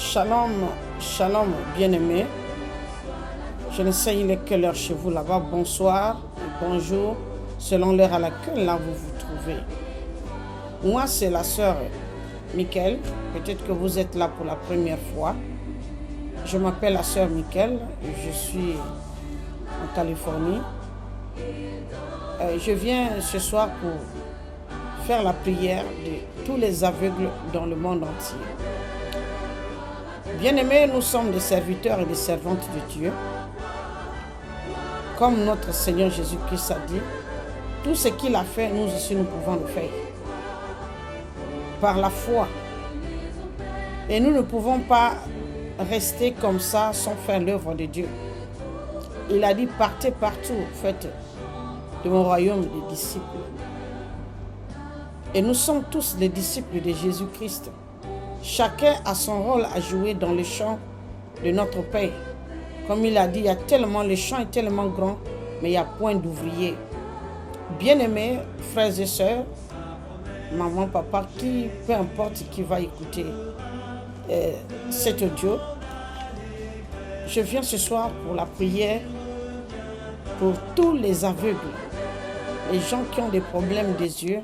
Shalom, shalom, bien-aimés. Je ne sais il est quelle heure chez vous là-bas. Bonsoir et bonjour, selon l'heure à laquelle là vous vous trouvez. Moi, c'est la sœur Michael. Peut-être que vous êtes là pour la première fois. Je m'appelle la sœur Michael. Je suis en Californie. Je viens ce soir pour faire la prière de tous les aveugles dans le monde entier. Bien-aimés, nous sommes des serviteurs et des servantes de Dieu. Comme notre Seigneur Jésus-Christ a dit, tout ce qu'il a fait, nous aussi nous pouvons le faire. Par la foi. Et nous ne pouvons pas rester comme ça sans faire l'œuvre de Dieu. Il a dit, partez partout, faites de mon royaume des disciples. Et nous sommes tous les disciples de Jésus-Christ. Chacun a son rôle à jouer dans le champ de notre Père. Comme il a dit, il y a tellement, le champ est tellement grand, mais il n'y a point d'ouvriers. Bien-aimés, frères et sœurs, maman, papa, peu importe qui va écouter cet audio, je viens ce soir pour la prière pour tous les aveugles, les gens qui ont des problèmes des yeux,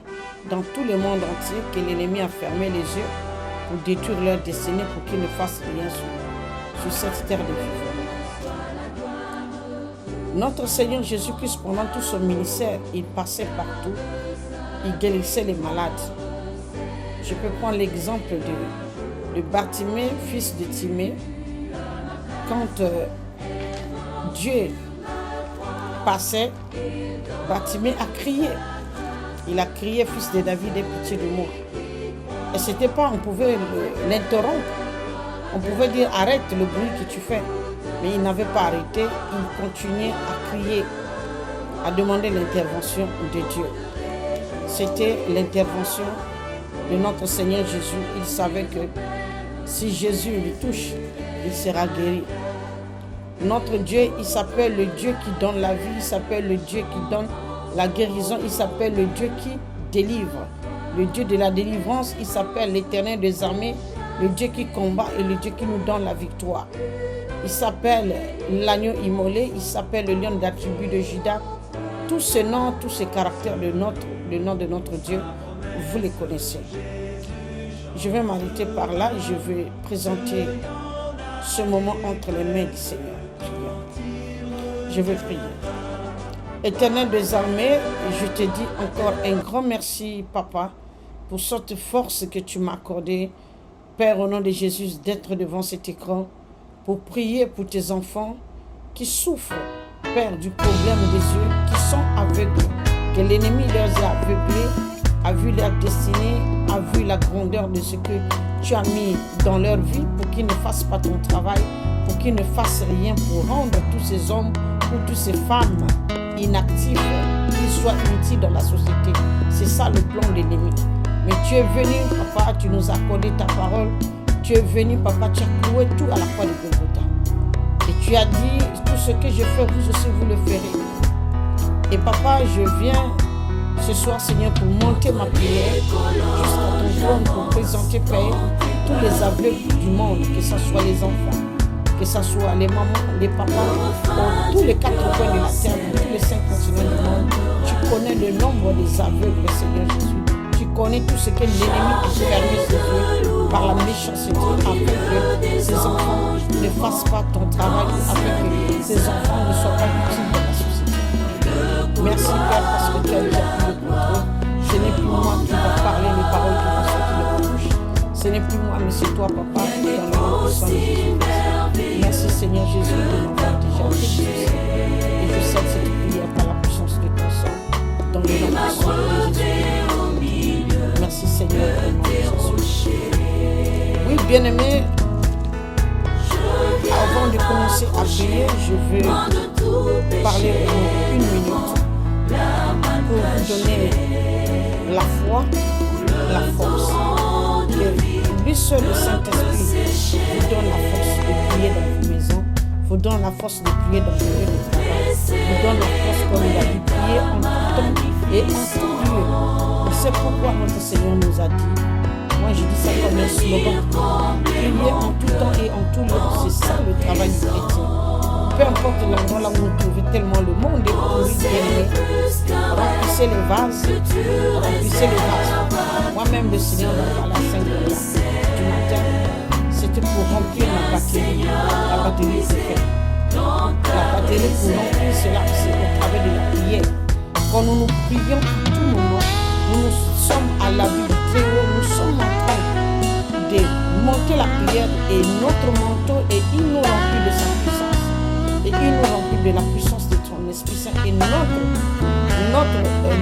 dans tout le monde entier, que l'ennemi a fermé les yeux pour détruire leur destinée, pour qu'ils ne fassent rien sur cette terre de vivants. Notre Seigneur Jésus-Christ, pendant tout son ministère, il passait partout, il guérissait les malades. Je peux prendre l'exemple de Bartimée, fils de Timée. Quand Dieu passait, Bartimée a crié. Il a crié, fils de David, aie pitié de moi. Et c'était pas, on pouvait l'interrompre. On pouvait dire, arrête le bruit que tu fais. Mais il n'avait pas arrêté, il continuait à crier, à demander l'intervention de Dieu. C'était l'intervention de notre Seigneur Jésus. Il savait que si Jésus lui touche, il sera guéri. Notre Dieu, il s'appelle le Dieu qui donne la vie, il s'appelle le Dieu qui donne la guérison, il s'appelle le Dieu qui délivre. Le Dieu de la délivrance, il s'appelle l'Éternel des armées, le Dieu qui combat et le Dieu qui nous donne la victoire. Il s'appelle l'agneau immolé, il s'appelle le lion de la tribu de Juda. Tous ces noms, tous ces caractères, le nom de notre Dieu, vous les connaissez. Je vais m'arrêter par là et je vais présenter ce moment entre les mains du Seigneur. Je vais prier. Éternel des armées, je te dis encore un grand merci, Papa, pour cette force que tu m'as accordée, Père, au nom de Jésus, d'être devant cet écran, pour prier pour tes enfants qui souffrent, Père, du problème des yeux, qui sont aveugles, que l'ennemi leur a aveuglés, a vu leur destinée, a vu la grandeur de ce que tu as mis dans leur vie pour qu'ils ne fassent pas ton travail, pour qu'ils ne fassent rien pour rendre tous ces hommes ou toutes ces femmes inactifs, qu'ils soient inutiles dans la société. C'est ça le plan de l'ennemi. Mais tu es venu, Papa, tu nous as accordé ta parole. Tu es venu, Papa, tu as cloué tout à la croix de Golgotha. Et tu as dit, tout ce que je fais, vous aussi, vous le ferez. Et Papa, je viens ce soir, Seigneur, pour monter ma prière jusqu'à ton trône, pour présenter, Père, tous les aveugles du monde, que ce soit les enfants, que ce soit les mamans, les papas, dans tous les quatre coins de la terre, dans tous les 5 continents du monde. Tu connais le nombre des aveugles, Seigneur Jésus. Tu connais tout ce que l'ennemi a fermé ses yeux par la méchanceté, afin que ces enfants ne fassent pas ton travail, afin que ces enfants ne soient pas utiles dans la société. Merci, Père, parce que tu as déjà pris le contrôle. Ce n'est plus moi qui va parler les paroles qui vont sortir de ma bouche. Ce n'est plus moi, mais c'est toi, Papa, dans le nom puissant de Jésus. Merci, Seigneur Jésus, de m'avoir déjà fait. Et je cède cette prière par la puissance de ton sang, dans le nom puissant de Jésus. Merci, Seigneur, dans le nom de Jésus. Oui, bien-aimés, avant de commencer à prier, je veux parler une minute pour vous donner la foi, la force. Que lui seul, le Saint-Esprit, vous donne la force de prier dans vos maisons, vous donne la force de prier dans vos lieux de travail, vous donne la force, comme il a dit, prier en tout temps et en tout lieu. Et c'est pourquoi notre Seigneur nous a dit Moi, je dis ça comme un slogan. Prier en tout temps et en tout lieu, c'est ça le travail du chrétien. Peu importe l'endroit là où vous trouvez, tellement le monde est pourri, bien-aimé. Remplissez les vases, remplissez les vases. Moi-même, le Seigneur m'a parlé à 5 heures du matin. C'était pour remplir ma batterie. La batterie est faite. La batterie pour remplir cela, c'est au travers de la prière. Quand nous nous prions à tout moment, nous sommes à l'abri du Très-Haut, nous sommes en train de monter la prière et notre manteau et il nous remplit de sa puissance. Et il nous remplit de la puissance de ton Esprit Saint. Et notre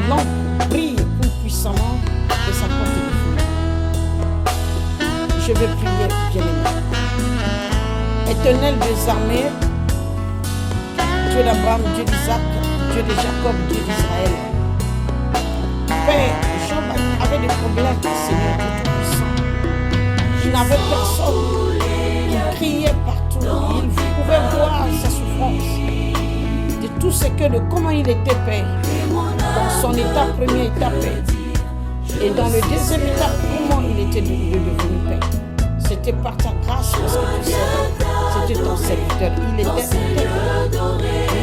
lampe brille plus puissamment et sa porte de feu. Je vais prier, bien-aimé. Éternel des armées, Dieu d'Abraham, Dieu d'Isaac, Dieu de Jacob, Dieu d'Israël. Père, Job avait des problèmes, Seigneur Dieu Tout-Puissant. Il n'avait personne. Il criait partout. Il pouvait voir sa souffrance. De tout ce que, de comment il était, Père. Dans son état, premier état, Père. Et dans le deuxième état, comment il était devenu Père. C'était par ta grâce, parce que tu sais, c'était ton serviteur. Il était intègre.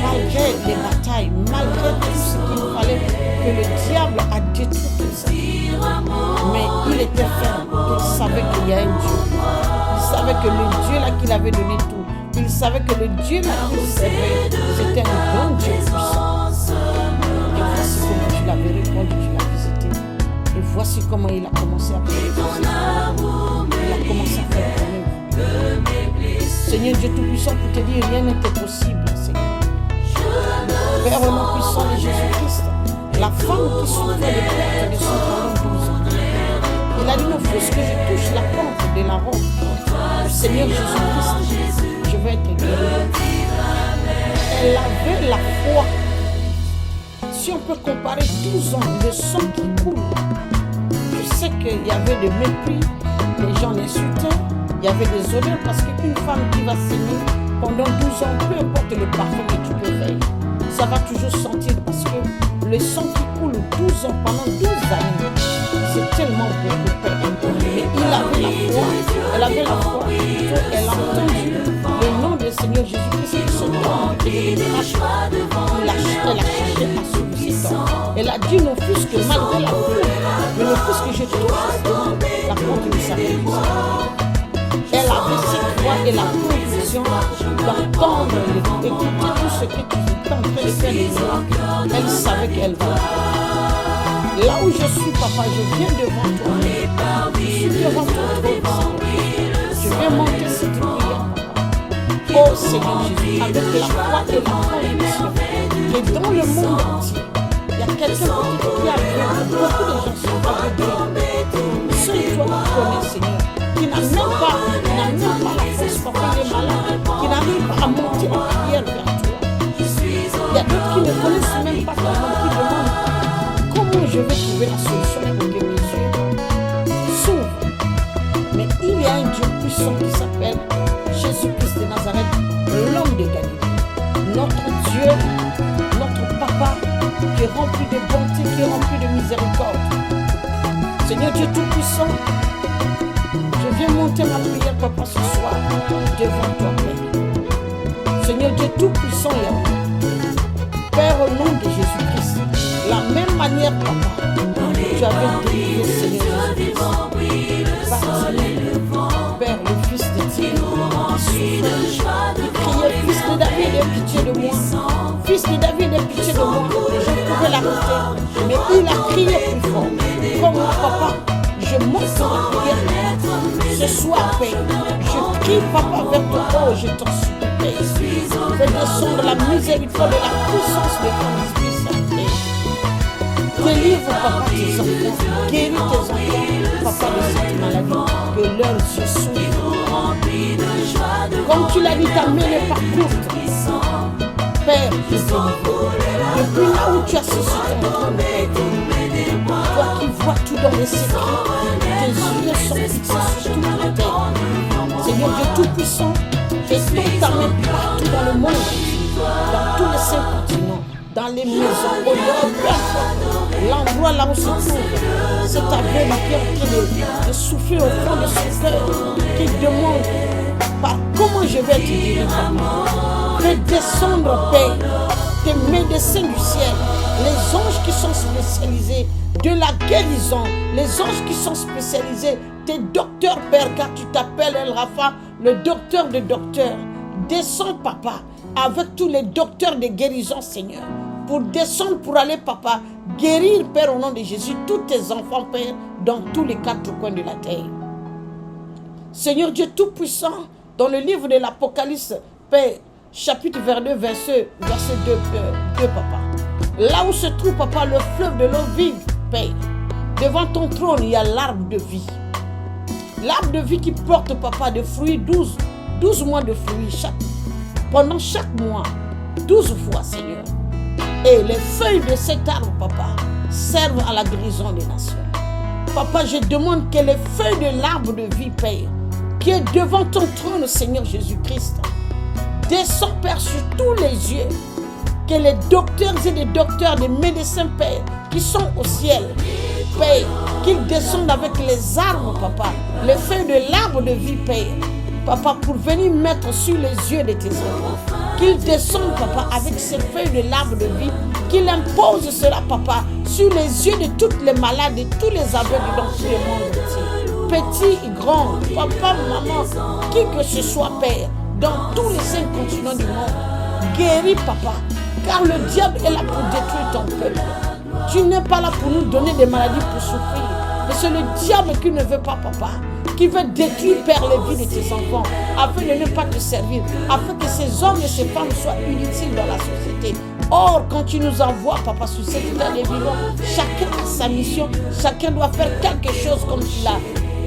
Malgré les batailles, malgré tout ce qu'il fallait, que le diable a détruit tout ça. Mais il était ferme. Il savait qu'il y a un Dieu. Il savait que le Dieu là qu'il avait donné tout, il savait que le Dieu là qu'il servait, c'était un grand Dieu puissant. Et voici comment tu l'avais répondu, tu l'as visité. Et voici comment il a commencé à prier. Il a commencé à faire ton œuvre. Seigneur Dieu Tout-Puissant, pour te dire, rien n'était possible, Seigneur. Père au nom puissant de Jésus-Christ, la femme qui souffrait de perte de son pendant 12 ans, il a dit, non, fût-ce que je touche la pente de la robe, Seigneur Jésus-Christ, je vais être guéri. Elle avait la foi. Si on peut comparer 12 ans de sang qui coule, je sais qu'il y avait des mépris, les gens l'insultaient, il y avait des odeurs parce qu'une femme qui va saigner pendant 12 ans, peu importe le parfum que tu peux faire, ça va toujours sentir parce que le sang qui coule 12 ans, pendant 12 années, c'est tellement beaucoup, Père. Mais il avait la foi, elle avait la foi, elle a entendu le nom du Seigneur Jésus-Christ qui se donne et elle a cherché à sauver ses temps. Elle a dit, non, fût-ce que malgré la foi, mais non, fût-ce que je touche la porte de sa vie. Elle avait cette foi et la conviction d'entendre et d'écouter tout ce que tu étais en train de faire. Elle savait qu'elle va. Là où je suis, papa, je viens devant toi. Je suis devant toi, je vais monter cette prière, papa. Oh Seigneur Jésus, avec la foi et la conviction que dans le monde entier, il y a quelqu'un qui a aveugle. Beaucoup de gens sont aveuglés. Seul toi qui connais, Seigneur, qui n'a même pas la force, papa, il est malade, qui n'arrive pas à monter la prière vers toi. Il y a d'autres qui ne connaissent même pas ton nom, qui demandent comment je vais trouver la solution pour que mes yeux s'ouvrent. Mais il y a un Dieu puissant qui s'appelle Jésus-Christ de Nazareth, l'homme de Galilée. Notre Dieu, notre Papa, qui est rempli de bonté, qui est rempli de miséricorde. Seigneur Dieu Tout-Puissant, je viens monter ma prière, papa, ce soir, devant toi, Père. Seigneur Dieu Tout-Puissant et amour. Père, au nom de Jésus-Christ, la même manière, papa, tu avais délivré, Seigneur Jésus-Christ. Père, le fils de Dieu, qui criait, fils de David, aie pitié de moi. Fils de David, aie pitié de moi. Les gens pouvaient l'arrêter, mais il a crié plus fort. Comme mon papa, je monte dans la prière. Ce soir, Père, je crie, papa, vers toi. Oh, je t'en supplie, Père. Fais descendre la miséricorde et la puissance de ton Esprit Saint. Délivre, papa, tes enfants. Guéris tes enfants, papa, de cette maladie. Que leurs yeux s'ouvrent. Comme tu l'as dit, ta main n'est pas courte. Père, je te depuis là où tu as cessé ton trône, toi qui vois tout dans les secrets, tes yeux sont fixés sur toute la terre. Seigneur Dieu Tout-Puissant, étends ta main partout dans le monde, dans tous les 5 continents, dans les maisons, au dehors, peu importe, l'endroit là où se trouve cet aveugle qui est en train de souffler au fond de son cœur, qui demande comment je vais te guérir, papa. Fais descendre, Père, tes médecins du ciel, les anges qui sont spécialisés de la guérison, les anges qui sont spécialisés, tes docteurs, Père, car tu t'appelles El Rafa, le docteur de docteurs. Descends, papa, avec tous les docteurs de guérison, Seigneur, pour descendre, pour aller, papa, guérir, Père, au nom de Jésus, tous tes enfants, Père, dans tous les quatre coins de la terre. Seigneur Dieu Tout-Puissant, dans le livre de l'Apocalypse, Père, chapitre 22, verset 2, papa. Là où se trouve, papa, le fleuve de l'eau vive, Père, devant ton trône, il y a l'arbre de vie. L'arbre de vie qui porte, papa, des fruits, 12 mois de fruits, pendant chaque mois, 12 fois, Seigneur. Et les feuilles de cet arbre, papa, servent à la guérison des nations. Papa, je demande que les feuilles de l'arbre de vie, Père, qui est devant ton trône, Seigneur Jésus-Christ, descend, Père, sur tous les yeux, que les docteurs et les docteurs, des médecins, Père, qui sont au ciel, Père, qu'ils descendent avec les arbres, papa, les feuilles de l'arbre de vie, Père, papa, pour venir mettre sur les yeux de tes enfants, qu'ils descendent, papa, avec ces feuilles de l'arbre de vie, qu'ils imposent cela, papa, sur les yeux de toutes les malades et tous les aveugles dans tout le monde entier. Petit et grand, papa, maman, qui que ce soit, Père, dans tous les 5 continents du monde, guéris, papa, car le diable est là pour détruire ton peuple. Tu n'es pas là pour nous donner des maladies pour souffrir, mais c'est le diable qui ne veut pas, papa, qui veut détruire, Père, les vies de tes enfants, afin de ne pas te servir, afin que ces hommes et ces femmes soient inutiles dans la société. Or, quand tu nous envoies, papa, sur cette terre des vivants, chacun a sa mission, chacun doit faire quelque chose comme tu l'as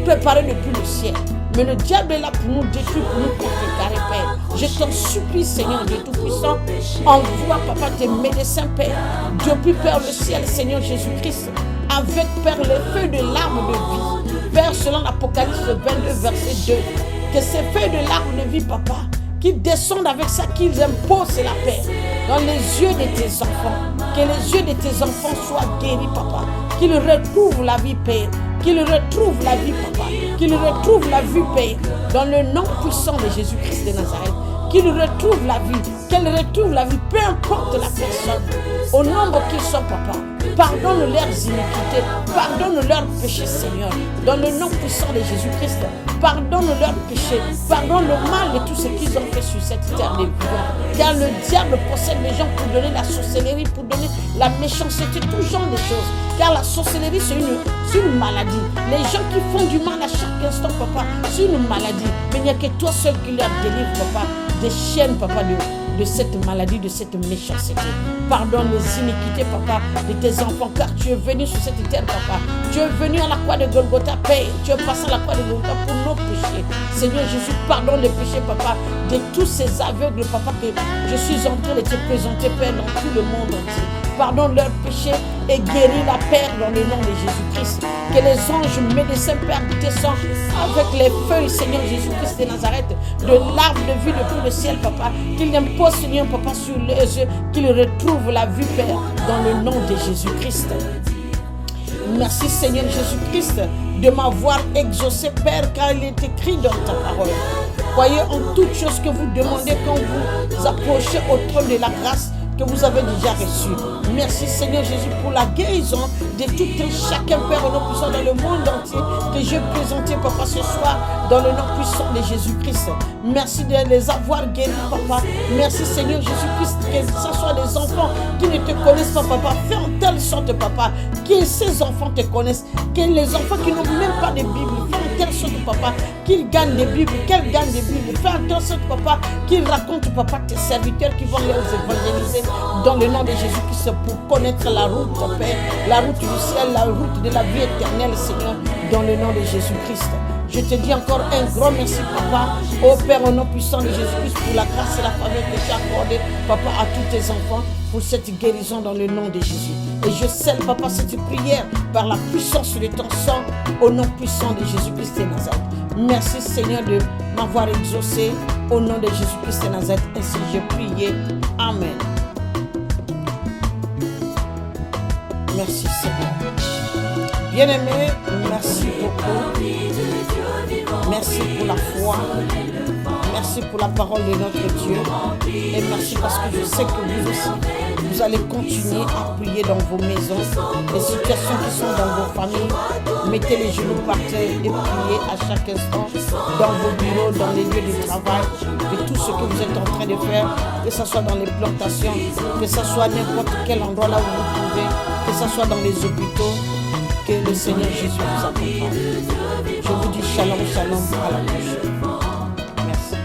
préparé depuis le ciel. Mais le diable est là pour nous détruire, pour nous contrecarrer, Père. Je t'en supplie, Seigneur Dieu Tout-Puissant, envoie, papa, tes médecins, Père, depuis, Père, le ciel, Seigneur Jésus-Christ, avec, Père, les feuilles de l'arbre de vie. Père, selon l'Apocalypse 22, verset 2, que ces feuilles de l'arbre de vie, papa, qu'ils descendent avec ça, qu'ils imposent la paix dans les yeux de tes enfants. Que les yeux de tes enfants soient guéris, papa. Qu'ils retrouvent la vie, Père. Qu'ils retrouvent la vie, papa. Qu'ils retrouvent la vie, Père. Dans le nom puissant de Jésus-Christ de Nazareth. Qu'ils retrouvent la vie. Qu'elles retrouvent la vie, peu importe la personne. Au nombre qu'ils sont, papa. Pardonne leurs iniquités. Pardonne leurs péchés, Seigneur. Dans le nom puissant de Jésus-Christ. Pardonne leurs péchés. Pardonne le mal de tout ce qu'ils ont fait sur cette terre des vivants. Car le diable possède les gens pour donner la sorcellerie, pour donner la méchanceté, tout genre de choses. Car la sorcellerie, c'est une maladie. Les gens qui font du mal à chaque instant, papa, c'est une maladie. Mais il n'y a que toi seul qui leur délivre, papa, des chaînes, papa, de cette maladie, de cette méchanceté. Pardonne les iniquités, papa, de tes enfants, car tu es venu sur cette terre, papa. Tu es venu à la croix de Golgotha, Père. Tu es passé à la croix de Golgotha pour nos péchés. Seigneur Jésus, pardonne les péchés, papa, de tous ces aveugles, papa, que je suis en train de te présenter, Père, dans tout le monde entier. Pardonne leurs péchés et guéris la Père dans le nom de Jésus-Christ. Que les anges médecins, Père, descendent avec les feuilles, Seigneur Jésus-Christ de Nazareth, de l'arbre de vie depuis le ciel, papa. Qu'ils imposent, Seigneur, papa, sur les yeux, qu'ils retrouvent la vue, Père, dans le nom de Jésus-Christ. Merci, Seigneur Jésus-Christ, de m'avoir exaucé, Père, car il est écrit dans ta parole. Croyez en toutes choses que vous demandez quand vous approchez au trône de la grâce que vous avez déjà reçu. Merci Seigneur Jésus pour la guérison de tout et chacun, Père, au nom puissant dans le monde entier que je présentais, papa, ce soir dans le nom puissant de Jésus-Christ. Merci de les avoir guéris, papa. Merci Seigneur Jésus-Christ, que ce soit les enfants qui ne te connaissent pas, papa. Fais en telle sorte, papa, que ces enfants te connaissent, que les enfants qui n'ont même pas de Bible, fais en telle sorte, papa, qu'ils gagnent des Bibles, qu'elles gagnent des Bibles. Fais en telle sorte, papa, qu'ils racontent, papa, tes serviteurs qui vont les évangéliser dans le nom de Jésus-Christ pour connaître la route, Père, la route du ciel, la route de la vie éternelle, Seigneur, dans le nom de Jésus-Christ. Je te dis encore un grand merci, papa, au Père, au nom puissant de Jésus-Christ, pour la grâce et la faveur que tu as accordée, papa, à tous tes enfants, pour cette guérison dans le nom de Jésus. Et je scelle, papa, cette prière par la puissance de ton sang, au nom puissant de Jésus-Christ de Nazareth. Merci, Seigneur, de m'avoir exaucé, au nom de Jésus-Christ de Nazareth. Ainsi j'ai prié. Amen. Merci Seigneur. Bien-aimé, merci beaucoup. Merci pour la foi. Merci pour la parole de notre Dieu. Et merci parce que je sais que vous aussi, vous allez continuer à prier dans vos maisons. Les situations qui sont dans vos familles, mettez les genoux par terre et priez à chaque instant dans vos bureaux, dans les lieux de travail, de tout ce que vous êtes en train de faire, que ce soit dans les plantations, que ce soit n'importe quel endroit là où vous vous trouvez, que ce soit dans les hôpitaux. Que le Seigneur Jésus vous accompagne. Je vous dis shalom, shalom, à la prochaine. Merci.